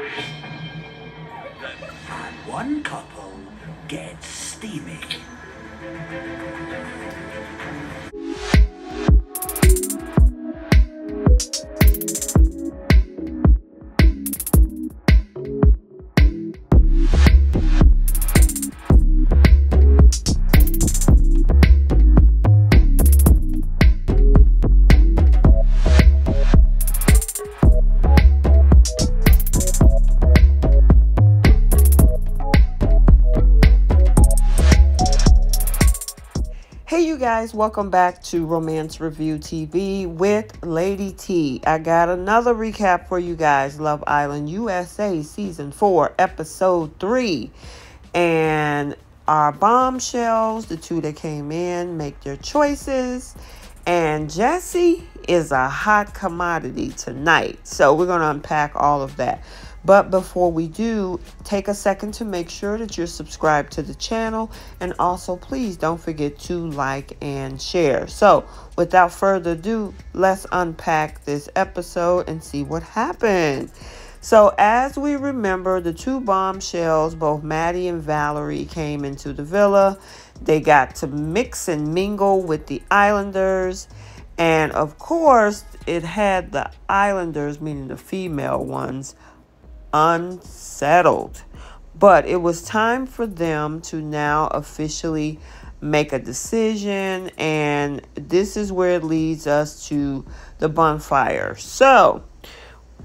And one couple gets steamy. Hey you guys, welcome back to Romance Review TV with Lady T. I got another recap for you guys. Love Island USA Season 4 Episode 3. And our bombshells, the two that came in, make their choices. And Jesse is a hot commodity tonight. So we're going to unpack all of that. But before we do, take a second to make sure that you're subscribed to the channel. And also, please don't forget to like and share. So, without further ado, let's unpack this episode and see what happened. So, as we remember, the two bombshells, both Mady and Valerie, came into the villa. They got to mix and mingle with the Islanders. And, of course, it had the Islanders, meaning the female ones, unsettled. But it was time for them to now officially make a decision, and this is where it leads us to the bonfire. So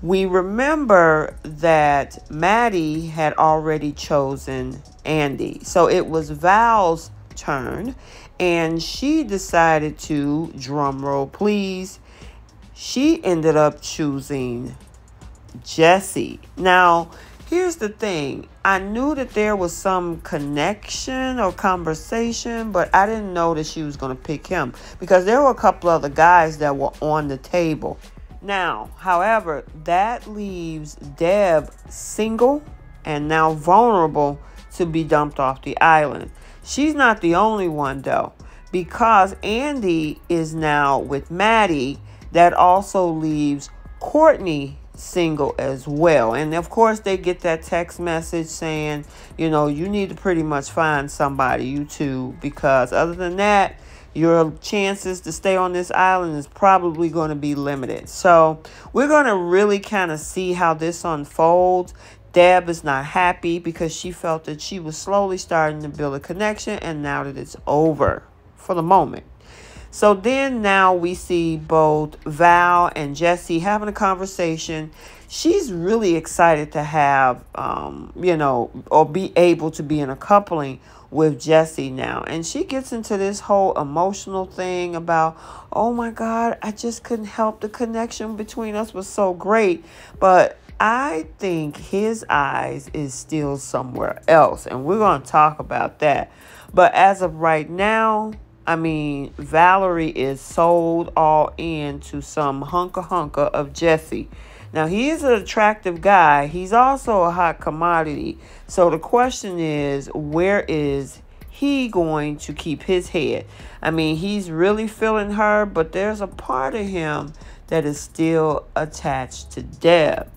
we remember that Mady had already chosen Andy, so it was Val's turn, and she decided to, drum roll please, she ended up choosing Jesse. Now, here's the thing. I knew that there was some connection or conversation, but I didn't know that she was going to pick him because there were a couple other guys that were on the table. Now, however, that leaves Deb single and now vulnerable to be dumped off the island. She's not the only one, though, because Andy is now with Mady. That also leaves Courtney single as well. And of course they get that text message saying, you know, you need to pretty much find somebody, you two, because other than that, your chances to stay on this island is probably going to be limited. So we're going to really kind of see how this unfolds. Deb is not happy because she felt that she was slowly starting to build a connection, and now that it's over for the moment. So then now we see both Val and Jesse having a conversation. She's really excited to have, or be able to be in a coupling with Jesse now. And she gets into this whole emotional thing about, oh my God, I just couldn't help. The connection between us was so great. But I think his eyes is still somewhere else. And we're going to talk about that. But as of right now, I mean, Valerie is sold all in to some hunka of Jesse. Now, he is an attractive guy. He's also a hot commodity. So the question is, where is he going to keep his head? I mean, he's really feeling her, but there's a part of him that is still attached to Deb.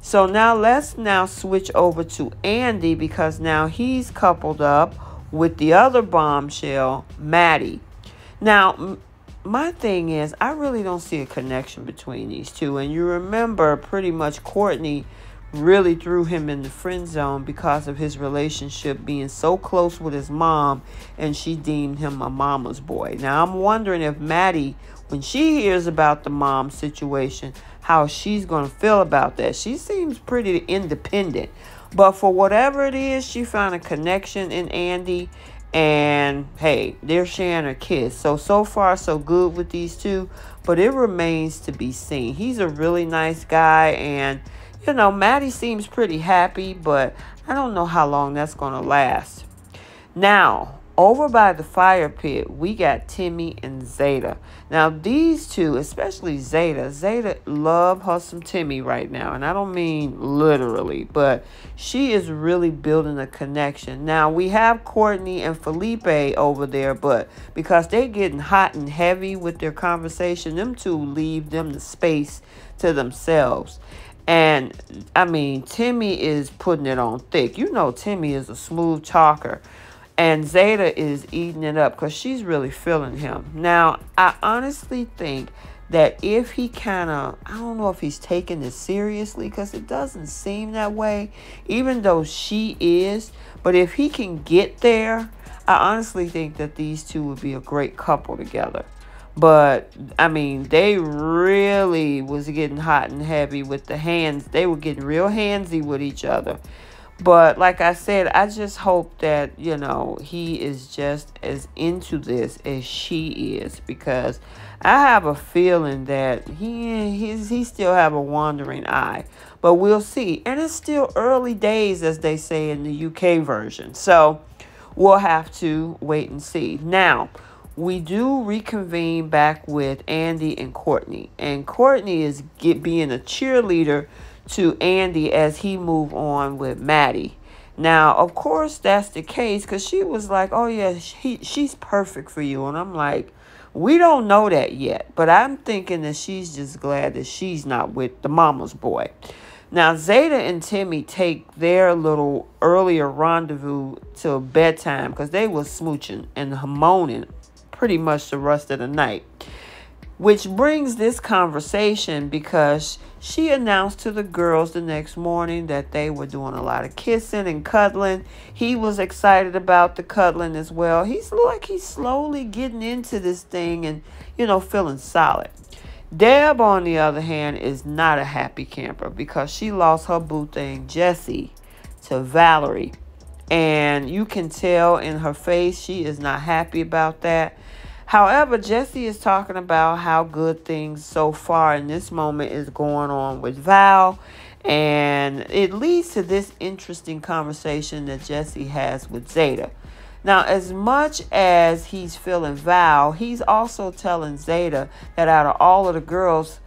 So now let's switch over to Andy, because now he's coupled up with the other bombshell, Mady. Now, my thing is, I really don't see a connection between these two. And you remember pretty much Courtney really threw him in the friend zone because of his relationship being so close with his mom, and she deemed him a mama's boy. Now, I'm wondering if Mady, when she hears about the mom situation, how she's going to feel about that. She seems pretty independent. But for whatever it is, she found a connection in Andy. And, hey, they're sharing a kiss. So far, so good with these two. But it remains to be seen. He's a really nice guy. And, you know, Mady seems pretty happy. But I don't know how long that's going to last. Now, over by the fire pit, we got Timmy and Zeta. Now, these two, especially Zeta love her some Timmy right now. And I don't mean literally, but she is really building a connection. Now, we have Courtney and Felipe over there, but because they're getting hot and heavy with their conversation, them two leave them the space to themselves. And I mean, Timmy is putting it on thick. You know, Timmy is a smooth talker. And Zeta is eating it up because she's really feeling him. Now, I honestly think that if he kind of, I don't know if he's taking this seriously because it doesn't seem that way, even though she is. But if he can get there, I honestly think that these two would be a great couple together. But, I mean, they really was getting hot and heavy with the hands. They were getting real handsy with each other. But like I said, I just hope that, you know, he is just as into this as she is. Because I have a feeling that he still have a wandering eye. But we'll see. And it's still early days, as they say in the UK version. So we'll have to wait and see. Now, we do reconvene back with Andy and Courtney. And Courtney is being a cheerleader to Andy as he move on with Mady. Now, of course, that's the case because she was like, oh, yeah, she's perfect for you. And I'm like, we don't know that yet. But I'm thinking that she's just glad that she's not with the mama's boy. Now, Zeta and Timmy take their little earlier rendezvous till bedtime because they were smooching and moaning pretty much the rest of the night. Which brings this conversation because she announced to the girls the next morning that they were doing a lot of kissing and cuddling. He was excited about the cuddling as well. He's like he's slowly getting into this thing and, you know, feeling solid. Deb, on the other hand, is not a happy camper because she lost her boo thing, Jessie, to Valerie. And you can tell in her face she is not happy about that. However, Jessie is talking about how good things so far in this moment is going on with Val. And it leads to this interesting conversation that Jessie has with Zeta. Now, as much as he's feeling Val, he's also telling Zeta that out of all of the girls,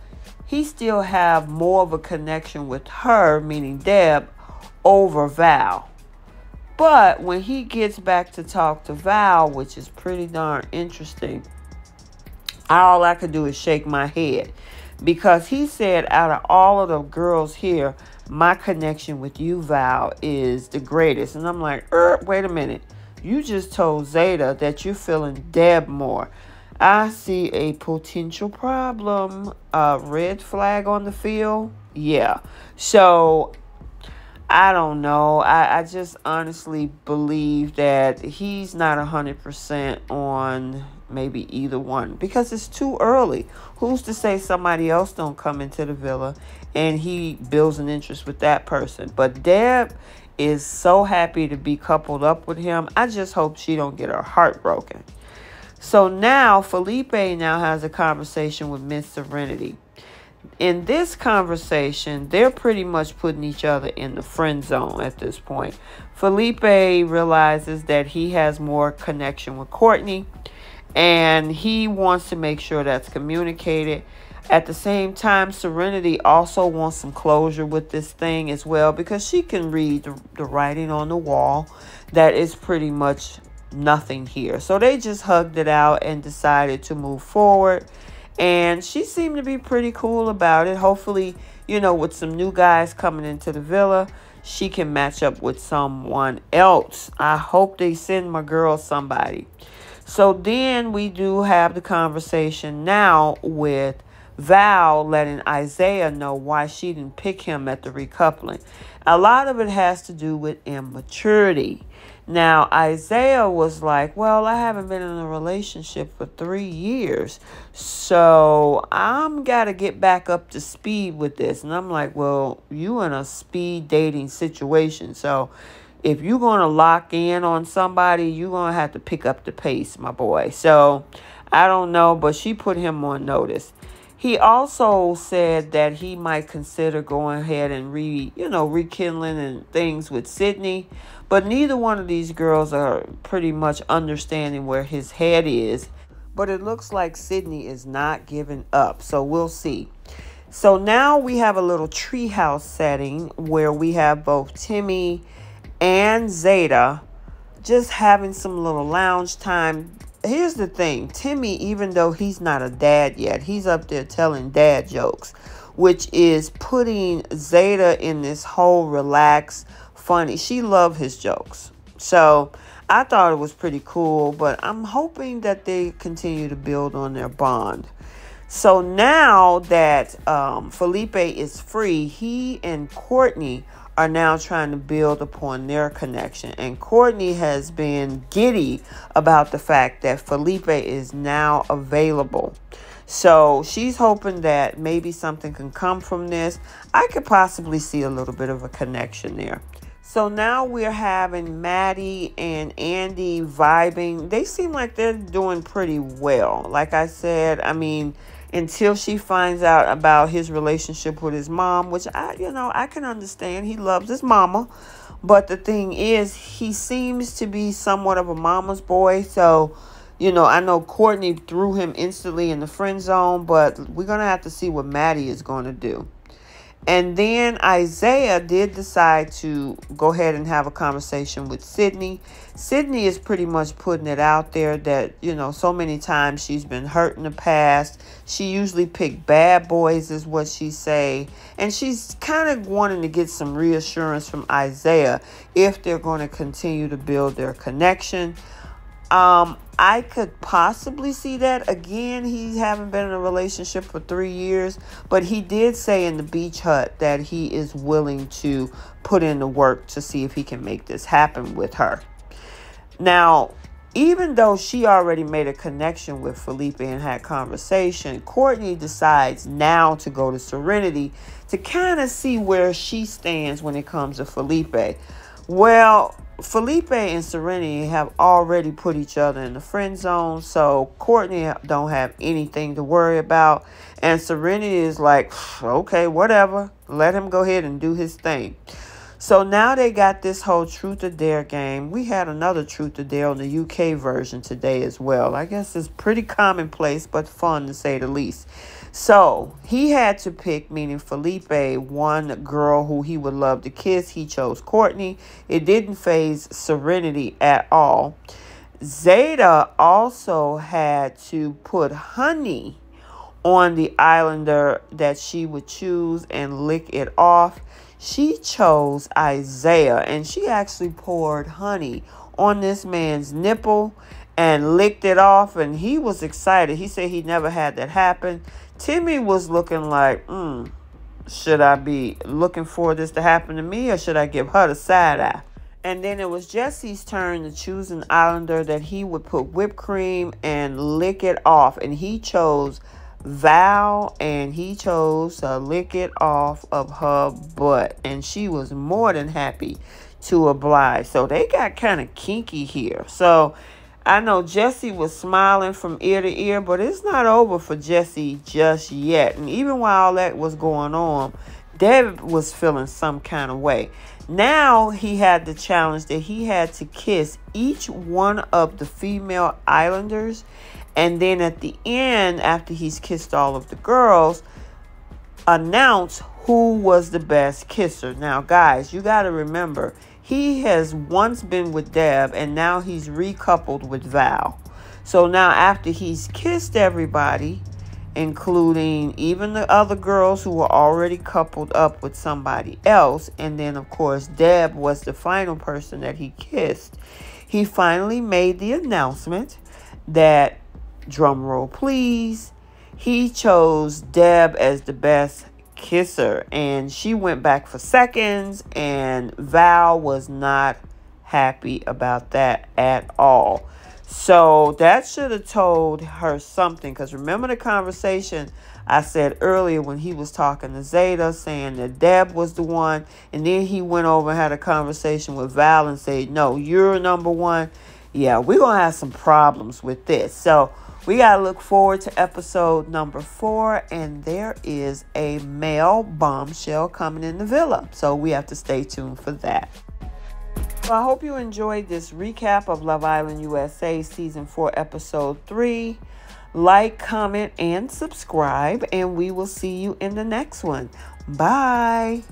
he still have more of a connection with her, meaning Deb, over Val. But when he gets back to talk to Val, which is pretty darn interesting, all I could do is shake my head. Because he said, out of all of the girls here, my connection with you, Val, is the greatest. And I'm like, wait a minute. You just told Zeta that you're feeling Deb more. I see a potential problem. Red flag on the field. Yeah. So I don't know. I just honestly believe that he's not 100% on maybe either one because it's too early. Who's to say somebody else don't come into the villa and he builds an interest with that person? But Deb is so happy to be coupled up with him. I just hope she don't get her heart broken. So now Felipe now has a conversation with Miss Serenity. In this conversation, they're pretty much putting each other in the friend zone at this point. Felipe realizes that he has more connection with Courtney, and he wants to make sure that's communicated. At the same time, Serenity also wants some closure with this thing as well because she can read the writing on the wall that is pretty much nothing here. So they just hugged it out and decided to move forward. And she seemed to be pretty cool about it. Hopefully, you know, with some new guys coming into the villa, she can match up with someone else. I hope they send my girl somebody. So then we do have the conversation now with Val letting Isaiah know why she didn't pick him at the recoupling. A lot of it has to do with immaturity. Now, Isaiah was like, well, I haven't been in a relationship for 3 years, so I'm got to get back up to speed with this. And I'm like, well, you in a speed dating situation, so if you're going to lock in on somebody, you're going to have to pick up the pace, my boy. So I don't know, but she put him on notice. He also said that he might consider going ahead and rekindling and things with Sydney. But neither one of these girls are pretty much understanding where his head is. But it looks like Sydney is not giving up. So we'll see. So now we have a little treehouse setting where we have both Timmy and Zeta just having some little lounge time. Here's the thing. Timmy, even though he's not a dad yet, he's up there telling dad jokes, which is putting Zeta in this whole relaxed, funny. She loved his jokes. So I thought it was pretty cool, but I'm hoping that they continue to build on their bond. So now that Felipe is free, he and Courtney are now trying to build upon their connection. And Courtney has been giddy about the fact that Felipe is now available. So she's hoping that maybe something can come from this. I could possibly see a little bit of a connection there. So now we're having Mady and Andy vibing. They seem like they're doing pretty well. Like I said, I mean, until she finds out about his relationship with his mom, which I can understand. He loves his mama. But the thing is, he seems to be somewhat of a mama's boy. So, I know Courtney threw him instantly in the friend zone, but we're going to have to see what Mady is going to do. And then Isaiah did decide to go ahead and have a conversation with Sydney. Sydney is pretty much putting it out there that, so many times she's been hurt in the past. She usually picked bad boys is what she say. And she's kind of wanting to get some reassurance from Isaiah if they're going to continue to build their connection. I could possibly see that. Again, he haven't been in a relationship for 3 years, but he did say in the beach hut that he is willing to put in the work to see if he can make this happen with her. Now, even though she already made a connection with Felipe and had conversation, Courtney decides now to go to Serenity to kind of see where she stands when it comes to Felipe. Well, Felipe and Serenity have already put each other in the friend zone, so Courtney don't have anything to worry about, and Serenity is like, okay, whatever, let him go ahead and do his thing. So now they got this whole Truth or Dare game. We had another Truth or Dare on the UK version today as well. I guess it's pretty commonplace, but fun to say the least. So he had to pick, meaning Felipe, one girl who he would love to kiss. He chose Courtney. It didn't faze Serenity at all. Zeta also had to put honey on the islander that she would choose and lick it off. She chose Isaiah, and she actually poured honey on this man's nipple and licked it off, and he was excited. He said he never had that happen. Timmy was looking like, should I be looking for this to happen to me, or should I give her the side eye? And then it was Jesse's turn to choose an islander that he would put whipped cream and lick it off, and he chose Val, and he chose to lick it off of her butt, and she was more than happy to oblige. So they got kind of kinky here. So I know Jesse was smiling from ear to ear, but it's not over for Jesse just yet. And even while all that was going on, Deb was feeling some kind of way. Now he had the challenge that he had to kiss each one of the female islanders. And then at the end, after he's kissed all of the girls, announce who was the best kisser. Now, guys, you got to remember, he has once been with Deb, and now he's recoupled with Val. So now after he's kissed everybody, including even the other girls who were already coupled up with somebody else, and then, of course, Deb was the final person that he kissed, he finally made the announcement that, drum roll please, he chose Deb as the best kisser, and she went back for seconds, and Val was not happy about that at all. So that should have told her something, because remember the conversation I said earlier when he was talking to Zeta, saying that Deb was the one, and then he went over and had a conversation with Val and said, no, you're number one. Yeah, we're going to have some problems with this. So we got to look forward to episode number 4, and there is a male bombshell coming in the villa. So we have to stay tuned for that. So I hope you enjoyed this recap of Love Island USA Season 4, Episode 3. Like, comment, and subscribe, and we will see you in the next one. Bye.